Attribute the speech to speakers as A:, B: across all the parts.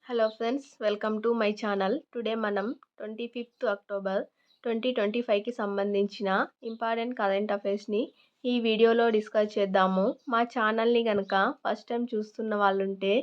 A: Hello friends, welcome to my channel. Today మనం 25th October 2025కి సంబంధించిన important current అఫైర్స్ని ఈ వీడియోలో డిస్కస్ చేద్దాము. మా ఛానల్ని కనుక ఫస్ట్ టైం చూస్తున్న వాళ్ళుంటే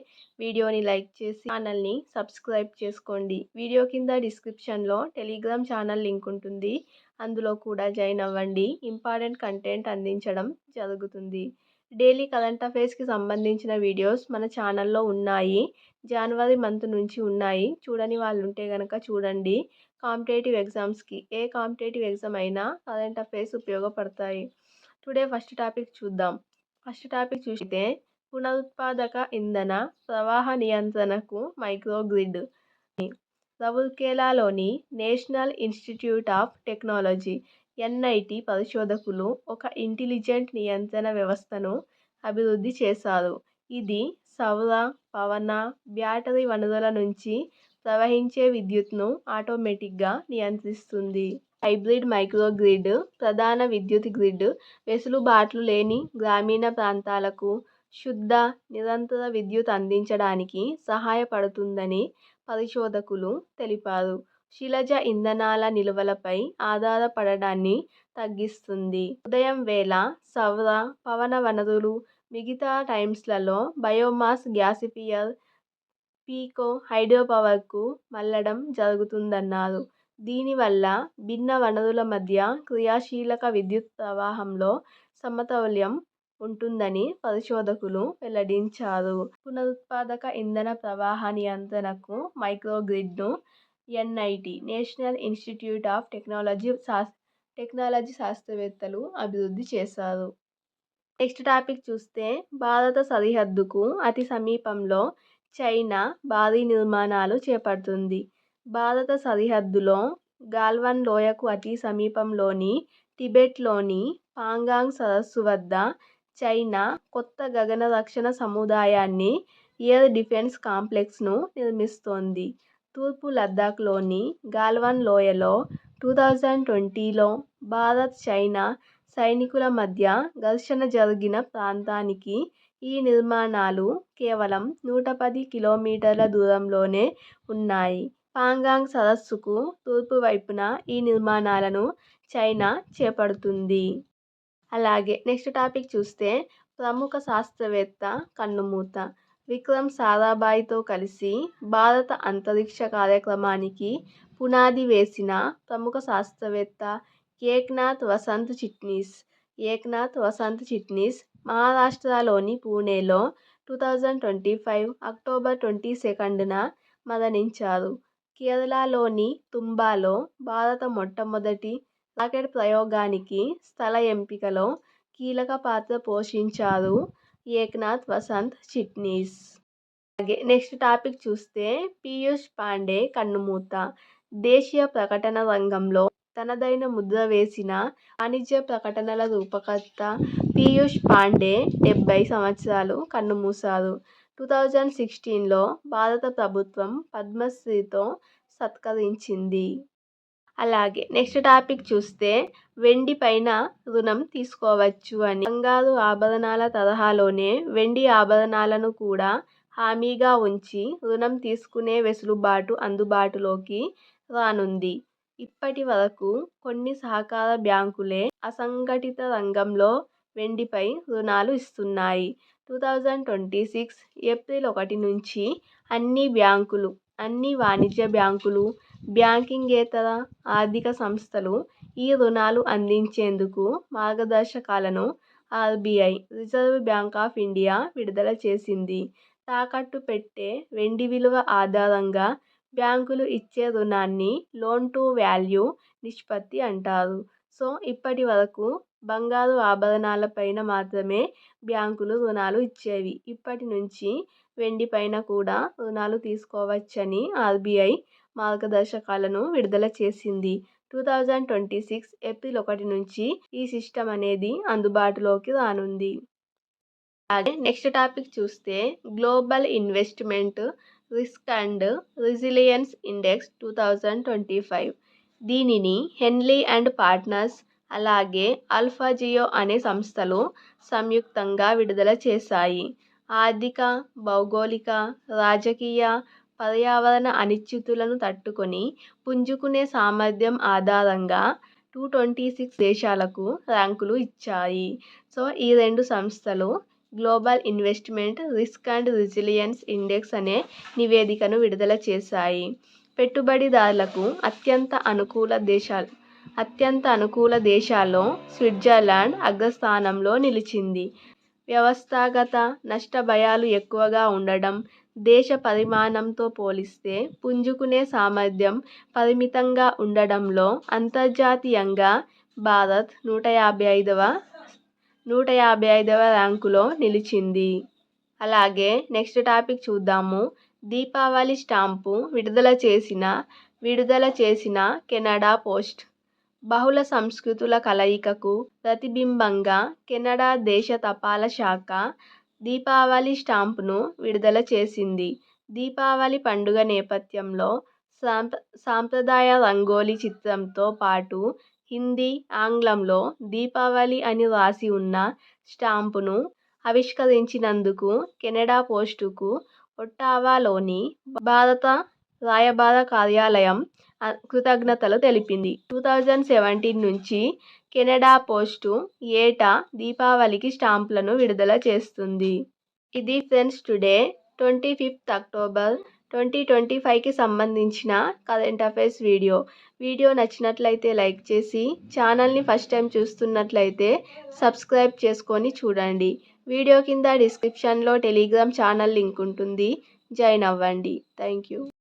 A: వీడియోని లైక్ చేసి ఛానల్ని సబ్స్క్రైబ్ చేసుకోండి. వీడియో కింద డిస్క్రిప్షన్లో టెలిగ్రామ్ ఛానల్ లింక్ ఉంటుంది, అందులో కూడా జాయిన్ అవ్వండి. ఇంపార్టెంట్ కంటెంట్ అందించడం జరుగుతుంది. డైలీ కరెంట్ అఫైర్స్కి సంబంధించిన వీడియోస్ మన ఛానల్లో ఉన్నాయి. జనవరి మంత్ నుంచి ఉన్నాయి. చూడని వాళ్ళు ఉంటే కనుక చూడండి. కాంపిటేటివ్ ఎగ్జామ్స్కి ఏ కాంపిటేటివ్ ఎగ్జామ్ అయినా కరెంట్ అఫైర్స్ ఉపయోగపడతాయి. టుడే ఫస్ట్ టాపిక్ చూద్దాం. ఫస్ట్ టాపిక్ చూస్తే పునరుత్పాదక ఇంధన ప్రవాహ నియంత్రణకు మైక్రోగ్రిడ్. రౌర్కెలాలోని National Institute of Technology NIT పరిశోధకులు ఒక ఇంటెలిజెంట్ నియంత్రణ వ్యవస్థను అభివృద్ధి చేశారు. ఇది సౌర, పవన, బ్యాటరీ వనరుల నుంచి ప్రవహించే విద్యుత్ను ఆటోమేటిక్గా నియంత్రిస్తుంది. హైబ్రిడ్ మైక్రోగ్రిడ్ ప్రధాన విద్యుత్ గ్రిడ్ వెసులుబాట్లు లేని గ్రామీణ ప్రాంతాలకు శుద్ధ, నిరంతర విద్యుత్ అందించడానికి సహాయపడుతుందని పరిశోధకులు తెలిపారు. శిలజ ఇంధనాల నిల్వలపై ఆధారపడడాన్ని తగ్గిస్తుంది. ఉదయం వేళ సౌర, పవన వనరులు, మిగతా టైమ్స్లలో బయోమాస్ గ్యాసిఫియర్, పీకో హైడ్రోపవర్కు మళ్లడం జరుగుతుందన్నారు. దీనివల్ల భిన్న వనరుల మధ్య క్రియాశీలక విద్యుత్ ప్రవాహంలో సమతౌల్యం ఉంటుందని పరిశోధకులు వెల్లడించారు. పునరుత్పాదక ఇంధన ప్రవాహ నియంత్రణకు మైక్రోగ్రిడ్ను NIT National Institute of Technology శాస్త్రవేత్తలు అభివృద్ధి చేశారు. నెక్స్ట్ టాపిక్ చూస్తే భారత సరిహద్దుకు అతి సమీపంలో చైనా భారీ నిర్మాణాలు చేపడుతుంది. భారత సరిహద్దులో గాల్వన్ లోయకు అతి సమీపంలోని టిబెట్లోని పాంగాంగ్ సరస్సు వద్ద చైనా కొత్త గగన రక్షణ సముదాయాన్ని, ఎయిర్ డిఫెన్స్ కాంప్లెక్స్ను నిర్మిస్తోంది. తూర్పు లద్దాఖ్లోని గాల్వన్ లోయలో 2020లో భారత్, చైనా సైనికుల మధ్య ఘర్షణ జరిగిన ప్రాంతానికి ఈ నిర్మాణాలు కేవలం 110 కిలోమీటర్ల దూరంలోనే ఉన్నాయి. పాంగాంగ్ సరస్సుకు తూర్పు వైపున ఈ నిర్మాణాలను చైనా చేపడుతుంది. అలాగే నెక్స్ట్ టాపిక్ చూస్తే ప్రముఖ శాస్త్రవేత్త కన్నుమూత. విక్రమ్ సారాభాయ్తో కలిసి భారత అంతరిక్ష కార్యక్రమానికి పునాది వేసిన ప్రముఖ శాస్త్రవేత్త ఏక్నాథ్ వసంత్ చిట్నీస్ మహారాష్ట్రలోని పూణేలో 2025 అక్టోబర్ 22న మరణించారు. కేరళలోని తుంబాలో భారత మొట్టమొదటి రాకెట్ ప్రయోగానికి స్థల ఎంపికలో కీలక పాత్ర పోషించారు ఏక్నాథ్ వసంత్ చిట్నీస్. అలాగే నెక్స్ట్ టాపిక్ చూస్తే పీయూష్ పాండే కన్నుమూత. దేశీయ ప్రకటన రంగంలో తనదైన ముద్ర వేసిన వాణిజ్య ప్రకటనల రూపకర్త పీయూష్ పాండే 70 సంవత్సరాలు కన్నుమూశారు. 2016లో భారత ప్రభుత్వం పద్మశ్రీతో సత్కరించింది. అలాగే నెక్స్ట్ టాపిక్ చూస్తే వెండి పైన రుణం తీసుకోవచ్చు అని. బంగారు ఆభరణాల తరహాలోనే వెండి ఆభరణాలను కూడా హామీగా ఉంచి రుణం తీసుకునే వెసులుబాటు అందుబాటులోకి రానుంది. ఇప్పటి వరకు కొన్ని సహకార బ్యాంకులే అసంఘటిత రంగంలో వెండిపై రుణాలు ఇస్తున్నాయి. 2026 ఏప్రిల్ 1 నుంచి అన్ని వాణిజ్య బ్యాంకులు, బ్యాంకింగేతర ఆర్థిక సంస్థలు ఈ రుణాలు అందించేందుకు మార్గదర్శకాలను RBI reserve bank of India విడుదల చేసింది. తాకట్టు పెట్టే వెండి విలువ ఆధారంగా బ్యాంకులు ఇచ్చే రుణాన్ని లోన్ టు వాల్యూ నిష్పత్తి అంటారు. సో ఇప్పటి వరకు బంగారు ఆభరణాలపైన మాత్రమే బ్యాంకులు రుణాలు ఇచ్చేవి. ఇప్పటి నుంచి వెండి పైన కూడా రుణాలు తీసుకోవచ్చని ఆర్బీఐ మార్గదర్శకాలను విడుదల చేసింది. 2026 ఏప్రిల్ 1 నుంచి ఈ సిస్టమ్ అనేది అందుబాటులోకి రానుంది. అలాగే నెక్స్ట్ టాపిక్ చూస్తే global investment risk and resilience index 2025. దీనిని హెన్లీ అండ్ పార్ట్నర్స్ అలాగే ఆల్ఫాజియో అనే సంస్థలు సంయుక్తంగా విడుదల చేశాయి. ఆర్థిక, భౌగోళిక, రాజకీయ పర్యావరణ అనిశ్చితులను తట్టుకొని పుంజుకునే సామర్థ్యం ఆధారంగా 226 దేశాలకు ర్యాంకులు ఇచ్చాయి. సో ఈ 2 సంస్థలు global investment risk and resilience index అనే నివేదికను విడుదల చేశాయి. పెట్టుబడిదారులకు అత్యంత అనుకూల దేశాల్లో స్విట్జర్లాండ్ అగ్రస్థానంలో నిలిచింది. వ్యవస్థాగత నష్ట భయాలు ఎక్కువగా ఉండడం, దేశ పరిమాణంతో పోలిస్తే పుంజుకునే సామర్థ్యం పరిమితంగా ఉండడంలో అంతర్జాతీయంగా భారత్ 155వ ర్యాంకులో నిలిచింది. అలాగే నెక్స్ట్ టాపిక్ చూద్దాము. దీపావళి స్టాంపు విడుదల చేసిన కెనడా పోస్ట్. బహుళ సంస్కృతుల కలయికకు ప్రతిబింబంగా కెనడా దేశ తపాలా శాఖ దీపావళి స్టాంపును విడుదల చేసింది. దీపావళి పండుగ నేపథ్యంలో సాంప్రదాయ రంగోలీ చిత్రంతో పాటు హిందీ, ఆంగ్లంలో దీపావళి అని రాసి ఉన్న స్టాంపును ఆవిష్కరించినందుకు కెనడా పోస్టుకు ఒట్టావాలోని భారత రాయబార కార్యాలయం కృతజ్ఞతలు తెలిపింది. 2017 నుంచి కెనడా పోస్టు ఏటా దీపావళికి స్టాంపులను విడుదల చేస్తుంది. ఇది ఫ్రెండ్స్ టుడే 25th అక్టోబర్ 2025కి సంబంధించిన కరెంట్ అఫైర్స్ వీడియో నచ్చినట్లయితే లైక్ చేసి, ఛానల్ని ఫస్ట్ టైం చూస్తున్నట్లయితే సబ్స్క్రైబ్ చేసుకొని చూడండి. వీడియో కింద డిస్క్రిప్షన్లో టెలిగ్రామ్ ఛానల్ లింక్ ఉంటుంది, జాయిన్ అవ్వండి. Thank you.